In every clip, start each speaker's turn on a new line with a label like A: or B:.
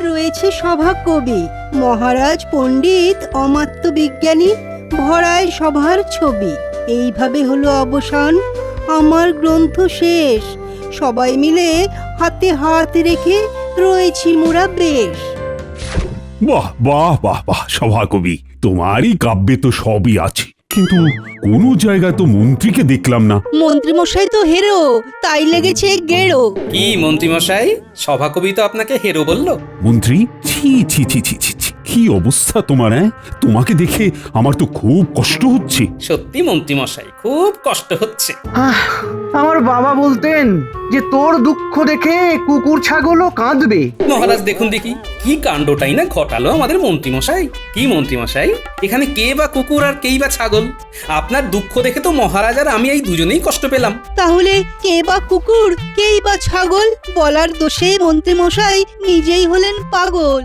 A: রয়েছে সভা কবি, মহারাজ পণ্ডিত, অমাত্য বিজ্ঞানী, ভরায় সভার ছবি। এইভাবে হলো অবসান, আমার গ্রন্থ শেষ। সবাই মিলে হাতে হাত রেখে রয়েছি মোরা বেশ।
B: বাহ বাহ বাহ বাহ সভাকবি, তোমারই কাব্যে তো সবই আছে, কিন্তু কোন জায়গায় তো মন্ত্রীকে দেখলাম না।
A: মন্ত্রী মশাই তো হেরো, তাই লেগেছে গেরো।
C: কি মন্ত্রী মশাই, সভাকবি তো আপনাকে হেরো বললো?
B: মন্ত্রী, ছি ছি ছি ছি ছি ছি, কি অবস্থা তোমার! তোমাকে দেখে আমার তো খুব কষ্ট হচ্ছে।
C: সত্যি মন্ত্রী মশাই, খুব কষ্ট হচ্ছে।
D: আমার বাবা বলতেন যে তোর দুঃখ দেখে কুকুর ছাগলও কাঁদবে।
C: মহারাজ দেখুন দেখি কি কাণ্ডটাই না ঘটালো আমাদের মন্ত্রী মশাই। কি মন্ত্রী মশাই, এখানে কে বা কুকুর আর কেই বা ছাগল? আপনার দুঃখ দেখে তো মহারাজ আর আমি এই দুজনেই কষ্ট পেলাম।
A: তাহলে কে বা কুকুর, কেই বা ছাগল? বলার দোষে মন্ত্রী মশাই নিজেই হলেন পাগল।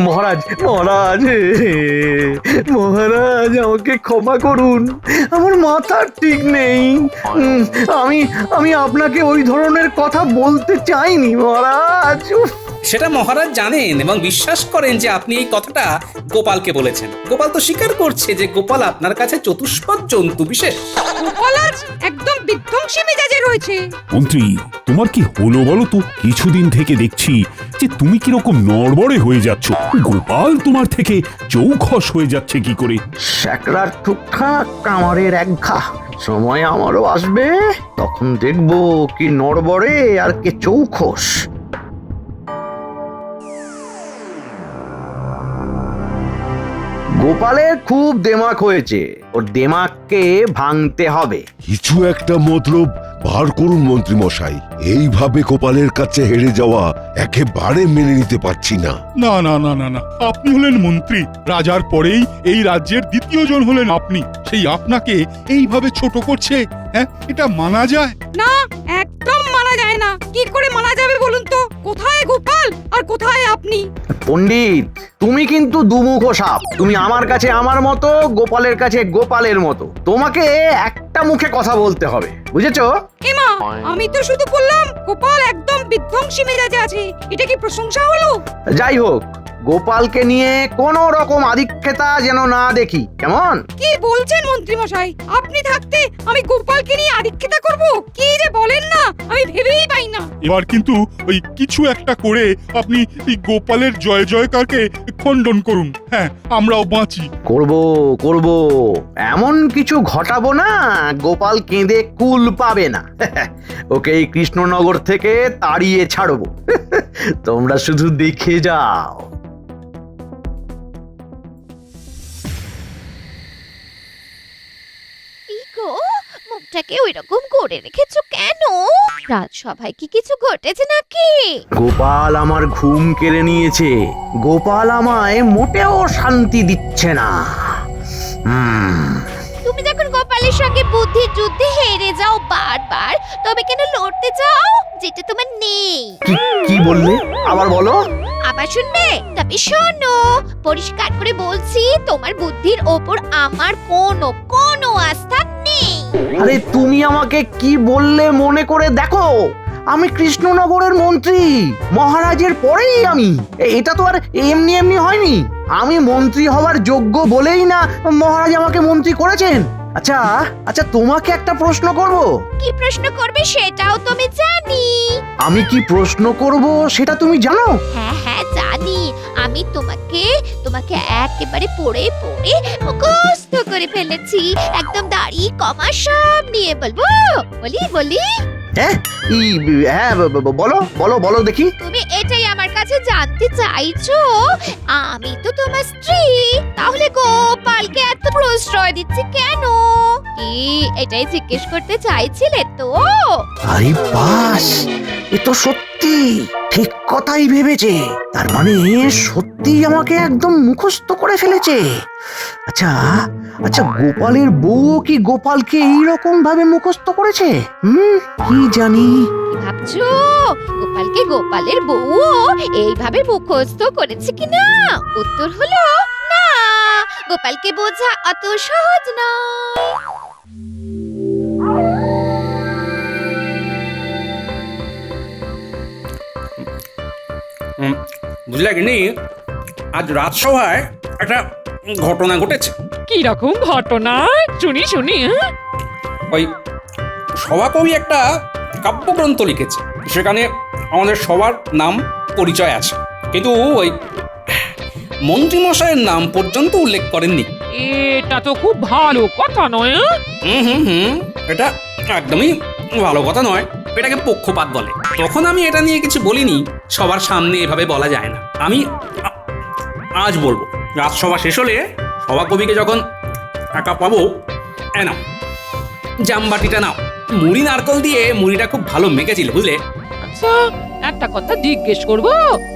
D: মহারাজ মহারাজ মহারাজ, আমাকে ক্ষমা করুন, আমার মাথা ঠিক নেই। আমি আমি আপনাকে ওই ধরনের কথা বলতে চাইনি মহারাজ।
C: সেটা মহারাজ জানেন এবং বিশ্বাস করেন যে আপনি এই কথাটা গোপালকে বলেছেন। গোপাল তো স্বীকার করছে যে গোপাল আপনার কাছে চতুষ্পদ জন্তু বিশেষ।
E: গোপাল আজ একদম বিধ্বংসী মেজাজে রয়েছে।
B: মন্ত্রী, তোমার কি হলো বলো তো? কিছুদিন থেকে দেখছি যে তুমি কিরকম নড়বড়ে হয়ে যাচ্ছ। গোপাল তোমার থেকে চৌখস হয়ে যাচ্ছে কি করে?
D: শ্যাকরার ঠুকঠাক কামারের একঘা। সময় আমারও আসবে, তখন দেখবো কি নড়বড়ে আর কে চৌখস। গোপালের খুব দেমাক হয়েছে, ওর দেমাককে ভাঙতে হবে।
F: কিছু একটা মতলব বার করুন মন্ত্রী মশাই। এইভাবে গোপালের কাছে হেরে যাওয়া একেবারে মেনে নিতে পারছি না।
G: না না না না না, আপনি হলেন মন্ত্রী, রাজার পরেই এই রাজ্যের দ্বিতীয় জন হলেন আপনি। সেই আপনাকে এইভাবে ছোট করছে, হ্যাঁ, এটা মানা যায়
E: না, একদম মানা যায় না। কি করে মানা যাবে বলুন তো? কোথায় গোপাল আর কোথায় আপনি?
D: পণ্ডিত, তুমি কিন্তু দুমুখো সাপ। তুমি আমার কাছে আমার মতো, গোপালের কাছে গোপালের মতো। তোমাকে একটা মুখে কথা বলতে হবে, বুঝেছো?
E: এমা, আমি তো শুধু বললাম গোপাল একদম বিধ্বংসী মেজাজে আছে। এটা কি প্রশংসা হলো?
D: যাই হোক, গোপালকে নিয়ে কোনো রকম আধিক্যতা যেন না দেখি, কেমন?
E: কি বলছেন মন্ত্রী মশাই? আপনি থাকতে আমি গোপালকে নিয়ে আদিক্ষেতা করব? কি যে বলেন না, আমি ভেবেই পাই না।
G: এবার কিন্তু ওই কিছু একটা করে আপনি এই গোপালের জয় জয়কারকে খণ্ডন করুন, হ্যাঁ, আমরাও বাঁচি।
D: করব করব, এমন কিছু ঘটাবো না গোপাল কেঁদে কুল পাবে না। ওকে এই কৃষ্ণনগর থেকে তাড়িয়ে ছাড়বো। তোমরা শুধু দেখে যাও।
H: গো, মুখটাকে ওই রকম করে রেখেছো কেন? রাজসভায় কি কিছু ঘটেছে নাকি?
D: গোপাল আমার ঘুম কেড়ে নিয়েছে। গোপাল আমায় মোটেও শান্তি দিচ্ছে না।
H: তুমি যখন গোপালের সঙ্গে বুদ্ধির যুদ্ধে হেরে যাও বারবার, তবে কেন লড়তে চাও যেটা তোমার নেই?
D: কি বললে? আবার বলো।
H: আবার শুনবে? তবে শোনো, পরিষ্কার করে বলছি, তোমার বুদ্ধির ওপর আমার কোনো আস্থা নেই।
D: আরে তুমি আমাকে কি বললে মনে করে দেখো। আমি কৃষ্ণনগরের মন্ত্রী, মহারাজের পরেই আমি। এটা তো আর এমনি এমনি হয়নি। আমি মন্ত্রী হওয়ার যোগ্য বলেই না মহারাজ আমাকে মন্ত্রী করেছেন। আচ্ছা আচ্ছা, তোমাকে একটা প্রশ্ন করব।
H: কি প্রশ্ন করবে সেটাও তুমি জানি।
D: আমি কি প্রশ্ন করব সেটা তুমি জানো?
H: হ্যাঁ হ্যাঁ জানি। আমি তোমাকে একেবারে পড়ে মুখস্থ করে ফেলেছি। একদম দাড়ি কমা সব নিয়ে বলবো। বলি
D: হ্যাঁ বলো বলো বলো দেখি।
H: তুমি এটাই আমার কাছে জানতে চাইছো? আমি তো তোমার স্ত্রী, তাহলে গোপালকে এত প্রশ্রয় দিচ্ছি কেন? কি এটাই জিজ্ঞেস করতে চাইছিলে তো?
D: আরে বাস, এ তো সত্যি ঠিক কথাই ভেবেছে। তার মানে সত্যি আমাকে একদম মুখস্থ করে ফেলেছে। আচ্ছা আচ্ছা, গোপালের বউ কি গোপালকে এইরকম ভাবে মুখস্থ করেছে? কি জানি।
H: কি ভাবছো? গোপালকে গোপালের বউ এইভাবে মুখস্থ করেছে কিনা? উত্তর হলো না। গোপালকে বোঝা অত সহজ নয়।
C: বুঝলে কিনি আজ রাজসভায় একটা ঘটনা ঘটেছে।
E: কি রকম ঘটনা শুনি শুনি
C: ওই সভাকবি একটা কাব্যগ্রন্থ লিখেছে, সেখানে আমাদের সবার নাম পরিচয় আছে, কিন্তু ওই মন্ত্রীমশাইয়ের নাম পর্যন্ত উল্লেখ করেননি।
E: এটা তো খুব ভালো কথা নয়।
C: এটা একদমই ভালো কথা নয়, এটাকে পক্ষপাত বলে। তখন আমি এটা নিয়ে কিছু বলিনি, সবার সামনে এভাবে বলা যায় না। আমি আজ বলবো, রাজসভা শেষ হলে সভাকবিকে যখন টাকা পাবো, নাও জামবাটিটা নাও। মুড়ি নারকল দিয়ে মুড়িটা খুব ভালো মেখেছিল, বুঝলে?
E: আচ্ছা, একটা কথা জিজ্ঞেস করবো?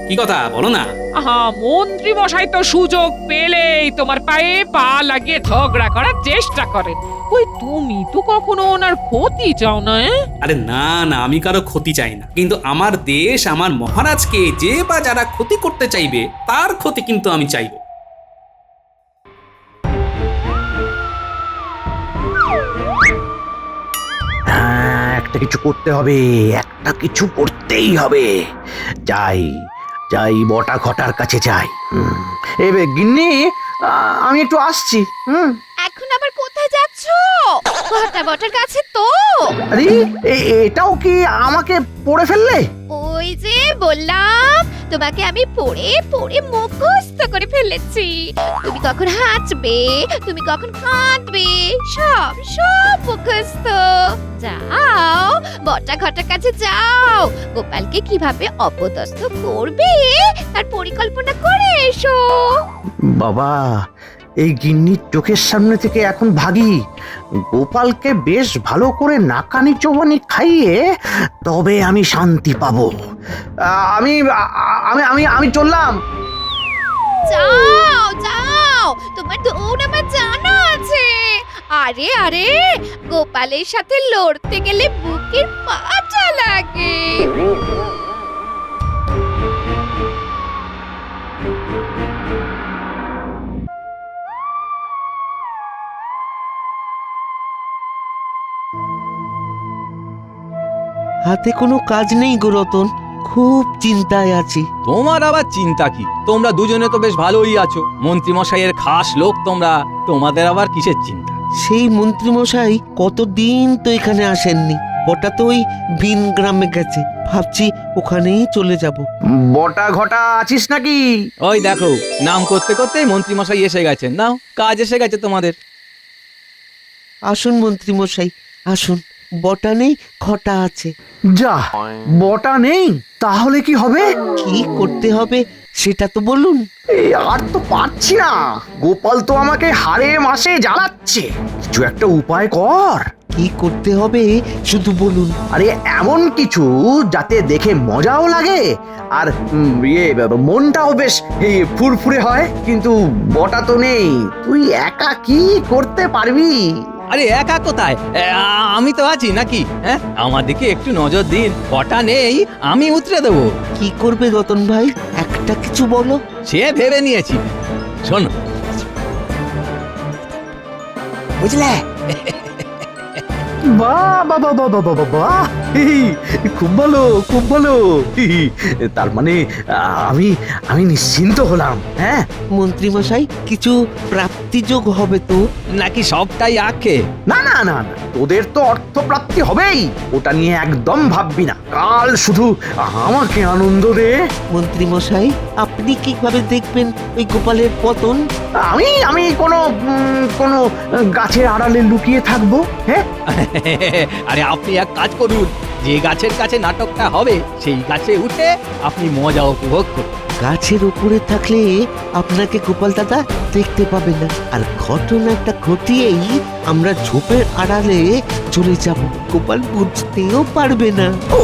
C: কি কথা বলো না।
E: আহা, মন্ত্রী মশাই তো সুযোগ পেলেই তোমার পায়ে পা লাগিয়ে ঝগড়া করার চেষ্টা করেন। ওই তুমি তো কখনো ওনার ক্ষতি চাও না?
C: আরে না না, আমি কারো ক্ষতি চাই না, কিন্তু আমার দেশ, আমার মহারাজকে যে বা যারা ক্ষতি করতে চাইবে তার ক্ষতি কিন্তু আমি চাইবো।
D: হ্যাঁ, একটা কিছু করতে হবে, একটা কিছু করতেই হবে। যাই যাই বটা ঘটার কাছে যাই। এবে গিন্নি, আমি একটু আসছি।
H: এখন আবার কোথায় যাচ্ছ? ঘটা বটার কাছে তো।
D: আরে এটাও কি আমাকে পড়ে ফেললে?
H: ওই যে বললাম তোমাকে আমি পড়ে পড়ে মুখস্থ করে ফেলেছি। তুমি কখন হাঁচবে, তুমি কখন কাঁদবে, সব সব মুখস্থ। যাও বটা ঘটার কাছে যাও, গোপালকে কিভাবে অপদস্থ করবে তার পরিকল্পনা করে এসো।
D: বাবা, এই গিন্নির চোখের সামনে থেকে এখন ভাগি। গোপালকে বেশ ভালো করে নাকানি চৌবানি খাইয়ে তবে আমি শান্তি পাবো। আমি আমি আমি আমি চললাম।
H: যাও যাও, তোমার দৌড় আমার জানা আছে। আরে আরে, গোপালের সাথে লড়তে গেলে বুকের পাটা লাগে।
I: হাতে কোনো কাজ নেই গো রতন, খুব চিন্তায় আছি।
J: তোমার আবার চিন্তা কি? তোমরা দুজনে তো বেশ ভালোই আছো, মন্ত্রী মশাইয়ের খাস লোক তোমরা, তোমাদের আবার কিসের চিন্তা?
I: সেই মন্ত্রীমশাই কতদিন তো এখানে আসেননি, ওটা তো ওই ভিন গ্রামে গেছে, ভাবছি ওখানেই চলে যাব।
D: বটা ঘটা আছিস নাকি?
J: ওই দেখো, নাম করতে করতেই মন্ত্রী মশাই এসে গেছেন। নাও, কাজ এসে গেছে তোমাদের।
I: আসুন মন্ত্রীমশাই আসুন, বটা নেই ঘটা আছে।
D: যা, বটা নেই, তাহলে কি হবে?
I: কি করতে হবে সেটা তো বলুন।
D: আর তো পারছি না, গোপাল তো আমাকে হাড়ে মাসে জ্বালাচ্ছে। কিছু একটা উপায় কর।
I: কি করতে হবে শুধু বলুন।
D: আরে এমন কিছু যাতে দেখে মজাও লাগে আর মনটাও বেশ ফুরফুরে হয়। কিন্তু বটা তো নেই, তুই একা কি করতে পারবি?
J: আরে একা কোথায়, আমি তো আছি নাকি? হ্যাঁ, আমার দিকে একটু নজর দিন। কটা নেই, আমি উতরে দেবো।
I: কি করবে রতন ভাই, একটা কিছু বলো।
J: সে ভেবে নিয়েছি, শোনো। বুঝলে?
D: বাহ বাহ বাহ বাহ বাহ বাহ বাহ, খুব ভালো খুব ভালো। তার মানে আমি আমি নিশ্চিন্ত হলাম। হ্যাঁ,
I: মন্ত্রীমশাই কিছু প্রাপ্তিযোগ হবে তো?
J: নাকি সবটাই আঁকে?
D: না না না না, তোদের তো অর্থপ্রাপ্তি হবেই, ওটা নিয়ে একদম ভাববি না। কাল শুধু আমাকে আনন্দ দে।
I: মন্ত্রীমশাই আপনি কিভাবে দেখবেন ওই গোপালের পতন?
D: আমি আমি কোনো কোনো গাছের আড়ালে লুকিয়ে থাকবো। হ্যাঁ,
J: আরে আপনি এক কাজ করুন, যে গাছের কাছে নাটকটা হবে সেই গাছে উঠে আপনি মজা উপভোগ করুন।
I: গাছের উপরে থাকলে আপনাকে গোপাল দাদা দেখতে পাবে না, আর ঘটনাটা ঘটিয়েই আমরা ঝোপের আড়ালে চলে যাব, গোপাল বুঝতেও পারবে না।
D: ও,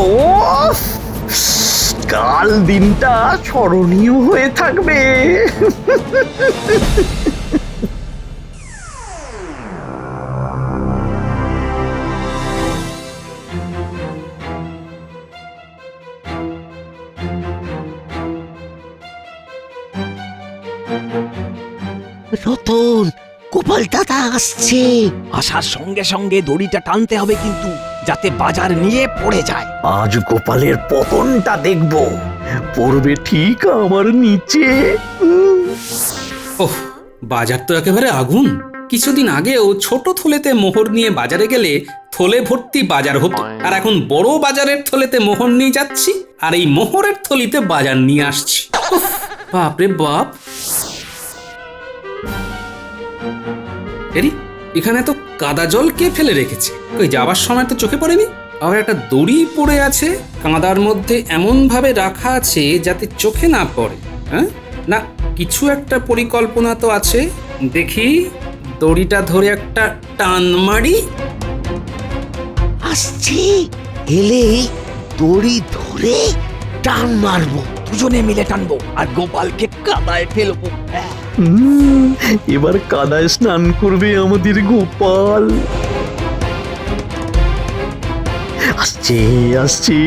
D: কাল দিনটা স্মরণীয় হয়ে থাকবে।
I: রতন, গোপাল দাদা আসছে।
J: আসার সঙ্গে সঙ্গে দড়িটা টানতে হবে কিন্তু, যাতে বাজার নিয়ে পড়ে যায়।
D: আজ গোপালের পতনটা দেখবো। পড়বে ঠিক আমার নিচে।
C: ওহ, বাজার তো একেবারে আগুন। কিছুদিন আগেও ছোট থলেতে মোহর নিয়ে বাজারে গেলে থলে ভর্তি বাজার হতো, আর এখন বড় বাজারের থলেতে মোহর নিয়ে যাচ্ছি আর এই মোহরের থলিতে বাজার নিয়ে আসছি। উফ, বাপরে বাপ। এরি, এখানে তো কাদা জল কে ফেলে রেখেছে? ওই যাবার সময় তো চোখে পড়েনি। আবার একটা দড়ি পড়ে আছে, কাঁদার মধ্যে এমন ভাবে রাখা আছে যাতে চোখে না পড়ে। হ্যাঁ, না কিছু একটা পরিকল্পনা তো আছে। দেখি, দড়িটা ধরে একটা টান মারি।
I: আসছি, এলে দড়ি ধরে টান মারবো।
J: দুজনে মিলে টানবো আর গোপালকে কাদায় ফেলবো।
D: এবার কাদায় স্নান করবে আমাদের গোপাল। আসছে আসছে,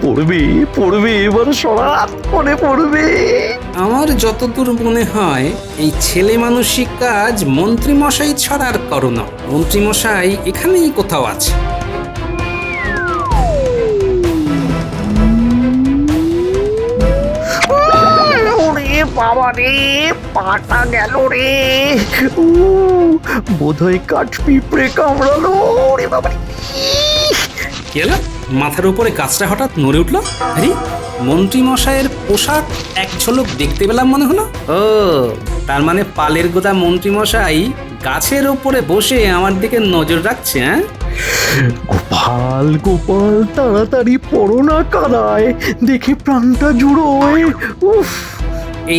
D: পড়বে পড়বে, এবার সরাত করে পড়বে।
C: আমার যতদূর মনে হয় এই ছেলে মানুষিক কাজ মন্ত্রী মশাই ছাড়ার করো না। মন্ত্রী মশাই এখানেই কোথাও আছে।
D: ওরে বাবা রে, পাটা গেল রে। বোধহয় কাঠ পিঁপড়ে কামড়ালো। ওরে বাবা রে।
C: কি হলো? মাথার উপরে গাছটা হঠাৎ নড়ে উঠলো। আরে, মন্ত্রী মশাইয়ের পোশাক এক ঝলক দেখতে পেলাম মনে হলো। ও, তার মানে পালের গোদা মন্ত্রী মশাই গাছের উপরে বসে আমার দিকে নজর রাখছে। হ্যাঁ,
D: গোপাল গোপাল, তাড়াতাড়ি পড়ো না কাদায়, দেখে প্রাণটা জুড়োয়। উফ,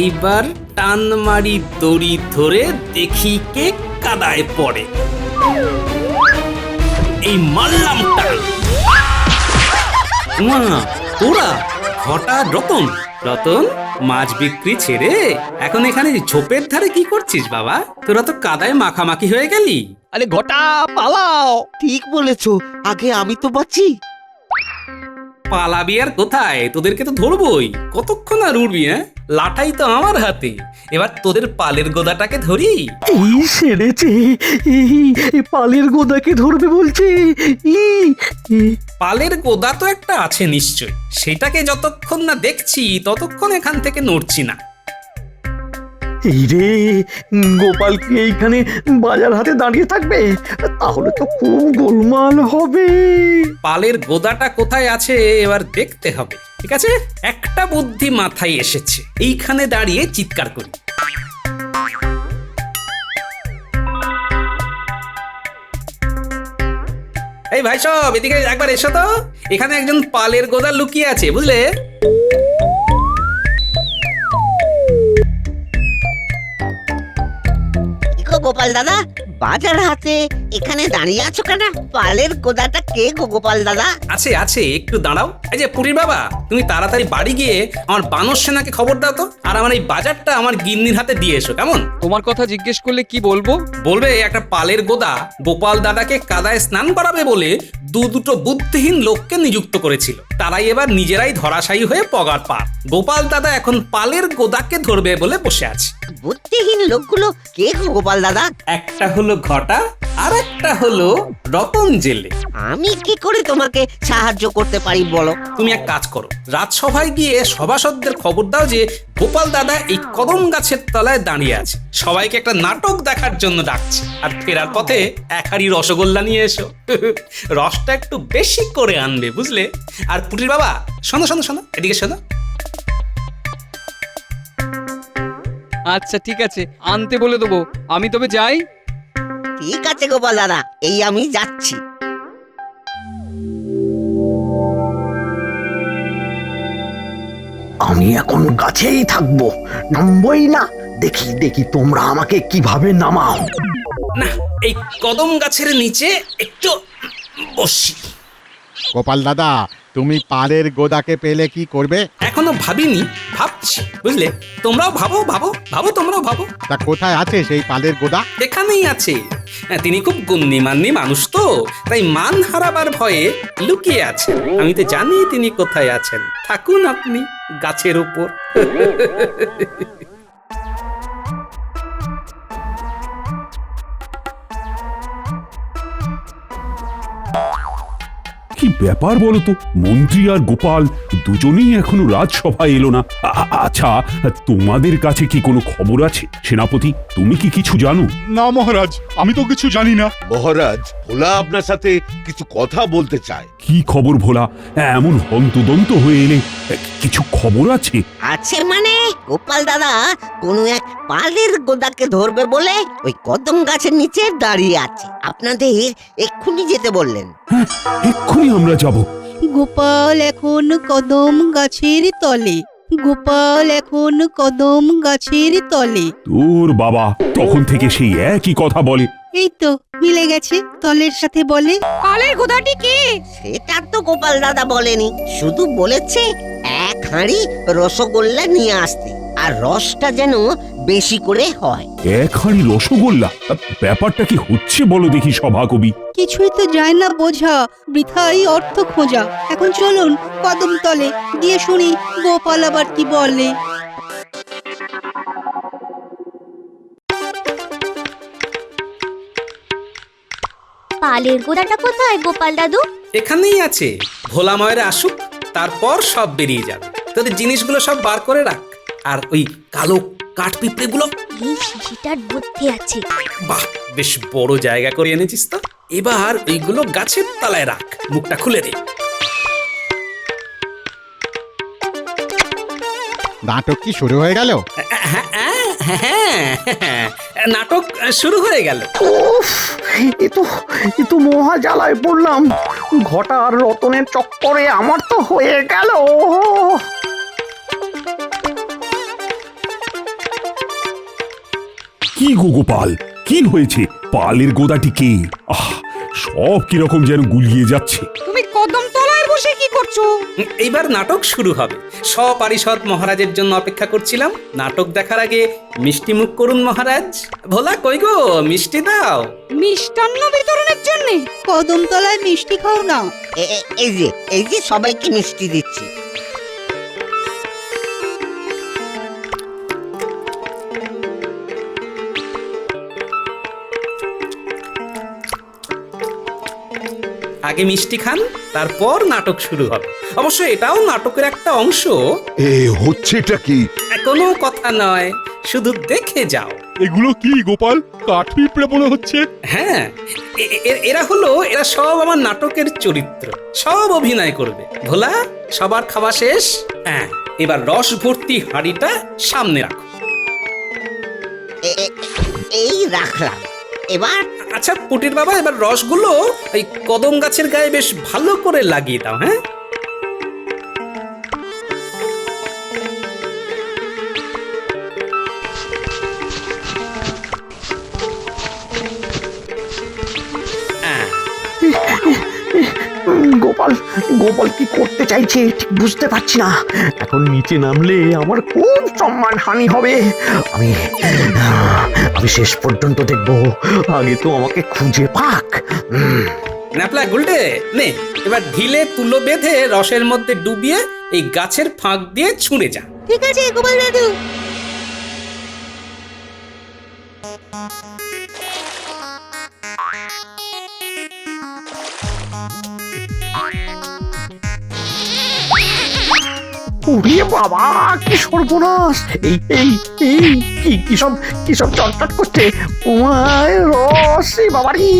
C: এইবার টান মারি দড়ি ধরে, দেখি কে কাদায় পড়ে। এই মারলাম টান। মা, তোরা হঠাৎ রতন, রতন মাছ বিক্রি ছেড়ে এখন এখানে ঝোপের ধারে কি করছিস বাবা? তোরা তো কাদায় মাখামাখি হয়ে গেলি।
J: আরে ঘটা, পালাও।
I: ঠিক বলেছো, আগে আমি তো বাঁচি।
C: পালাবি আর কোথায়? তোদেরকে তো ধরবই। কতক্ষণ আর উড়বি? হ্যাঁ, লাঠাই তো আমার হাতে। এবার তোদের পালের গোদাটাকে ধরি।
D: এই সেরেছে, এই পালের গোদাকে ধরবে বলছে।
C: পালের গোদা তো একটা আছে নিশ্চয়, সেটাকে যতক্ষণ না দেখছি ততক্ষণ এখান থেকে নড়ছি না।
D: এই রে, গোপাল কি এইখানে বাজার হাতে দাঁড়িয়ে থাকবে? তাহলে তো খুব গোলমাল হবে।
C: পালের গোদাটা কোথায় আছে এবার দেখতে হবে। ঠিক আছে, একটা বুদ্ধি মাথায় এসেছে। এইখানে দাঁড়িয়ে চিৎকার করি। এই ভাই সব, এদিকে একবার এসো তো। এখানে একজন পালের গোদা লুকিয়ে আছে, বুঝলে?
K: গোপাল দাদা, বাজার হাতে এখানে দাঁড়িয়ে আছো কেন? পালের গোদাটা কে গো গোপাল দাদা?
C: আছে আছে, একটু দাঁড়াও। এই যে পুরীর বাবা, তুমি তাড়াতাড়ি বাড়ি গিয়ে আমার বানর সেনাকে খবর দাও তো, আর আমার এই বাজারটা আমার গিন্নির হাতে দিয়ে এসো, কেমন?
E: তোমার কথা জিজ্ঞেস করলে কি বলবো?
C: বলবে একটা পালের গোদা গোপাল দাদাকে কাদায় স্নান করাবে বলে দুটো বুদ্ধিহীন লোককে নিযুক্ত করেছিল। তারাই এবার নিজেরাই ধরাশায়ী হয়ে পগার পার। গোপাল দাদা এখন পালের গোদাকে ধরবে বলে বসে আছে।
K: বুদ্ধিহীন লোকগুলো কে গো গোপাল দাদা?
C: একটা হলো ঘটা, আর একটা হলো রতন জেলে।
K: আমি কি করে তোমাকে সাহায্য করতে পারি বলো?
C: তুমি এক কাজ করো, রাজসভায় গিয়ে সভাসদদের খবর দাও যে গোপাল দাদা এই কদম গাছের তলায় দাঁড়িয়ে আছে, সবাইকে একটা নাটক দেখার জন্য ডাকছে। আর ফেরার পথে এক হাঁড়ি রসগোল্লা নিয়ে এসো। রসটা একটু বেশি করে আনবে, বুঝলে? আর পুটির বাবা, শোনো শোনো শোনো, এদিকে শোনো।
E: আচ্ছা ঠিক আছে, আনতে বলে দেবো। আমি তবে যাই।
K: ঠিক আছে গোপাল দাদা, এই আমি যাচ্ছি।
D: আমি এখন গাছেই থাকবো, নামবই না। দেখি দেখি তোমরা আমাকে কিভাবে নামাও।
C: না, এই কদম গাছের নিচে একটু বসি।
L: গোপাল দাদা, তুমি পালের গোদাকে পেলে কি করবে?
C: এখনো ভাবিনি, ভাবছি, বুঝলে? তোমরাও ভাবো ভাবো ভাবো, তোমরাও ভাবো।
L: তা কোথায় আছে সেই পালের গোদা?
C: এখানেই আছে। তিনি খুব গণ্যমান্য মানুষ তো, তাই মান হারাবার ভয়ে লুকিয়ে আছেন। আমি তো জানি তিনি কোথায় আছেন। থাকুন আপনি গাছের উপর।
B: কি ব্যাপার বলো তো? মন্ত্রী আর গোপাল দুজনেই এখনো রাজসভায় এলো না। আচ্ছা, তোমাদের কাছে কি কোনো খবর আছে? সেনাপতি, তুমি কি কিছু জানো?
G: না মহারাজ, আমি তো কিছু জানি না।
F: মহারাজ, ভোলা আপনার সাথে কিছু কথা বলতে চায়।
B: কি খবর ভোলা? এমন হন্তদন্ত হয়ে এলে, কিছু খবর আছে?
K: আছে মানে গোপাল দাদা কোনো এক পালের গোদাকে ধরবে বলে ওই কদম গাছের নিচে দাঁড়িয়ে আছে। আপনাদের এক্ষুনি যেতে বললেন।
B: হ্যাঁ, এক্ষুনি আমরা যাব।
A: গোপাল এখন কদম গাছের তলে, গোপাল এখন কদম গাছের তলে।
B: তোর বাবা তখন থেকে সেই একই কথা বলে।
A: এই তো মিলে গেছে, তলের সাথে বলে।
H: পালের গোদাটি কি?
K: সেটা তো গোপাল দাদা বলেনি, শুধু বলেছে এক হাঁড়ি রসগোল্লা নিয়ে আসতে, আর রসটা যেন বেশি করে হয়।
B: এক হাঁড়ি রসগোল্লা? ব্যাপারটা কি হচ্ছে বলো দেখি সভাকবি।
A: কিছুই তো যায় না বোঝা, বৃথাই অর্থ খোঁজা। এখন চলুন কদম তলে গিয়ে শুনি গোপাল আবার কি বলে।
H: পালের গোদাটা কোথায় গোপাল দাদু?
C: এখানেই আছে, ভোলা ময়ের আসুক, তারপর সব বেরিয়ে যাবে। তোদের জিনিসগুলো সব বার করে রাখ, আর ওই কালো কাঠ পিঁপড়ে গুলো
H: এই শিশিটার মধ্যে আছে।
C: বাহ, বেশ বড় জায়গা করে এনেছিস তো। এবার ওইগুলো গাছের তলায় রাখ, মুখটা খুলে দে।
L: নাটক কি শুরু হয়ে গেল?
C: হ্যাঁ, নাটক শুরু হয়ে গেল।
D: উফ, এ তো মহা জ্বালায় পড়লাম। ঘটা আর রতনের চক্করে আমার তো হয়ে গেল।
B: কি গো গোপাল, কি হয়েছে? পালের গোদাটি কে? সব কিরকম যেন গুলিয়ে যাচ্ছে।
E: তুমি কদম তলায় বসে কি করছো?
C: এইবার নাটক শুরু হবে। সপারিষদ মহারাজের জন্য অপেক্ষা করছিলাম। নাটক দেখার আগে মিষ্টি মুখ করুন মহারাজ। ভোলা কই গো, মিষ্টি দাও।
E: মিষ্টান্ন বিতরণের জন্য?
A: কদম তলায় মিষ্টি খাও না।
K: এই যে সবাইকে মিষ্টি দিচ্ছি।
C: আগে মিষ্টি খান, তারপর নাটক শুরু হবে। অবশ্য এটাও নাটকের একটা অংশ।
F: হচ্ছেটা কি?
C: কোনো কথা নয়, শুধু দেখে যাও।
G: এগুলো কি গোপাল? কাঠ পিঁপড়ে মনে হচ্ছে।
C: হ্যাঁ, এরা সব আমার নাটকের চরিত্র, সব অভিনয় করবে। ভোলা, সবার খাওয়া শেষ? হ্যাঁ, এবার রস ভর্তি হাঁড়িটা সামনে রাখো।
K: এই রাখলাম। এবার
C: আচ্ছা পুটির বাবা, এবার রসগুলো এই কদম গাছের গায়ে বেশ ভালো করে লাগিয়ে দাও। হ্যাঁ,
D: গোপাল কি করতে চাইছে ঠিক বুঝতে পারছি না। এখন নিচে নামলে আমার খুব সম্মান হানি হবে। আমি শেষ পর্যন্ত দেখবো, আগে তো আমাকে খুঁজে পাক।
C: ন্যাপলা গুলটে নে, এবার ঢিলে তুলো বেঁধে রসের মধ্যে ডুবিয়ে এই গাছের ফাঁক দিয়ে ছুঁড়ে যা।
H: ঠিক আছে গোপাল দাদু।
D: ওরে বাবা, কি সর্বনাশ! কি সব চটচট করছে। ওমায় রস, বাবারি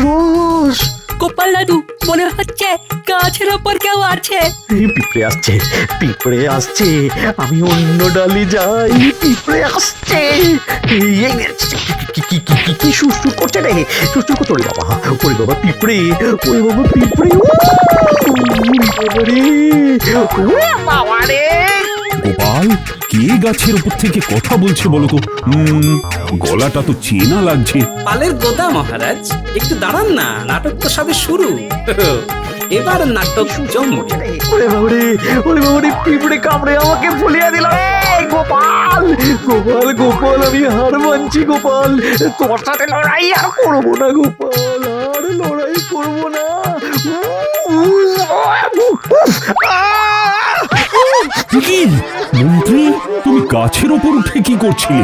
D: রস।
M: গোপাল দাদু, মনে হচ্ছে গাছের ওপর কেউ আছে।
D: পিঁপড়ে আসছে। আমি অন্য ডালে যাই, পিঁপড়ে আসছে। কি সুর করছে রে? সুর করছে। ওরে বাবা পিঁপড়ে,
B: গোপাল, কে গাছের উপর থেকে কথা বলছে বলো তো? গলাটা তো চেনা লাগছে।
C: পালের গোদা মহারাজ, একটু দাঁড়ান না, নাটক তো সবে শুরু। এবার নাটক জমবে।
D: ওরে বাবারে, পিঁপড়ে কামড়ে আমাকে ফুলিয়ে দিল। গোপাল, আমি হার মানছি গোপাল। তোমার সাথে লড়াই আর করবো না গোপাল, আর লড়াই করবো না।
B: কি মন্ত্রী, তুমি গাছের ওপর উঠে কি করছিলে?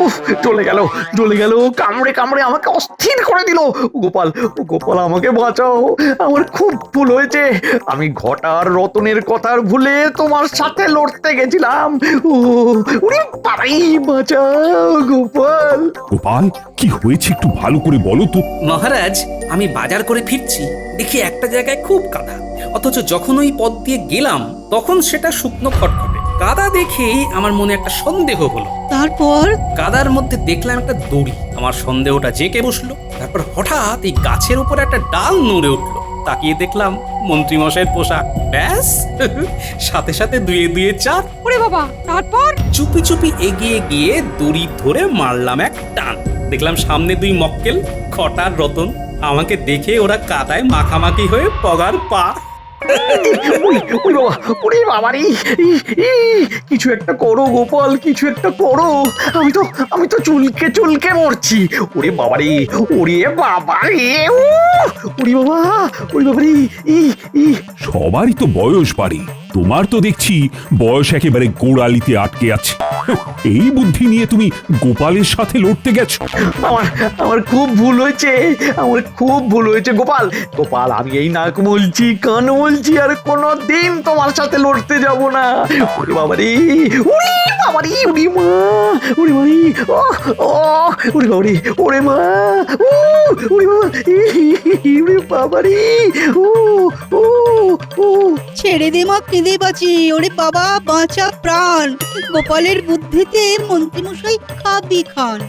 D: উফ, জ্বলে গেল কামড়ে কামড়ে আমাকে অস্থির করে দিল। গোপাল, ও গোপাল আমাকে বাঁচাও, আমার খুব ভুল হয়েছে। আমি ঘটার রতনের কথা ভুলে তোমার সাথে লড়তে গেছিলাম। ওরে বাবাই, বাঁচাও গোপাল।
B: গোপাল, কি হয়েছে একটু ভালো করে বলো তো।
C: মহারাজ, আমি বাজার করে ফিরছি, দেখি একটা জায়গায় খুব কাদা, অথচ যখন ওই পথ দিয়ে গেলাম তখন সেটা শুকনো খটখটে। কাদা দেখেই আমার মনে একটা সন্দেহ হলো।
A: তারপর
C: কাদার মধ্যে দেখলাম একটা দড়ি, আমার সন্দেহটা জেঁকে বসলো। তারপর হঠাৎ এই গাছের উপরে একটা ডাল নড়ে উঠলো, তাকিয়ে দেখলাম মন্ত্রী মশাইয়ের পোশাক। ব্যাস, সাথে সাথে দুয়ে দুয়ে চার।
E: ওরে বাবা, তারপর?
C: চুপি চুপি এগিয়ে গিয়ে দড়ি ধরে মারলাম এক টান। দেখলাম সামনে দুই মক্কেল, খটার রতন। আমাকে দেখে ওরা কাদায় মাখামাখি হয়ে পগার পা।
D: ওরে বাবারি, কিছু একটা করো গোপাল, কিছু একটা করো। আমি তো চুলকে চুলকে মরছি। ওরে বাবারি, ওরে বাবারি, ওরে বাবা, ওরে বাবারি।
B: সবারই তো বয়স বাড়ে, তোমার তো দেখছি বয়স একেবারে গোড়ালিতে আটকে আছে। এই বুদ্ধি নিয়ে তুমি গোপালের সাথে লড়তে গেছো।
D: আমার খুব ভুল হয়েছে, আমার খুব ভুল হয়েছে গোপাল। গোপাল, আমি এই নাক বলছি, কান বলছি, আর কোনোদিন তোমার সাথে লড়তে যাব না। ওরে বাবারি, ওরে বাবারি, ওরে মা, ওরে বাবারি, ও ওরে বাবারি, ওরে মা, ওরে বাবা, ওরে বাবারি, ও
A: ছেড়ে দে মা, কেঁদে বাঁচি। ওরে বাবা, বাঁচা প্রাণ। গোপালের বুদ্ধিতে মন্ত্রীমশাই খাবি খান।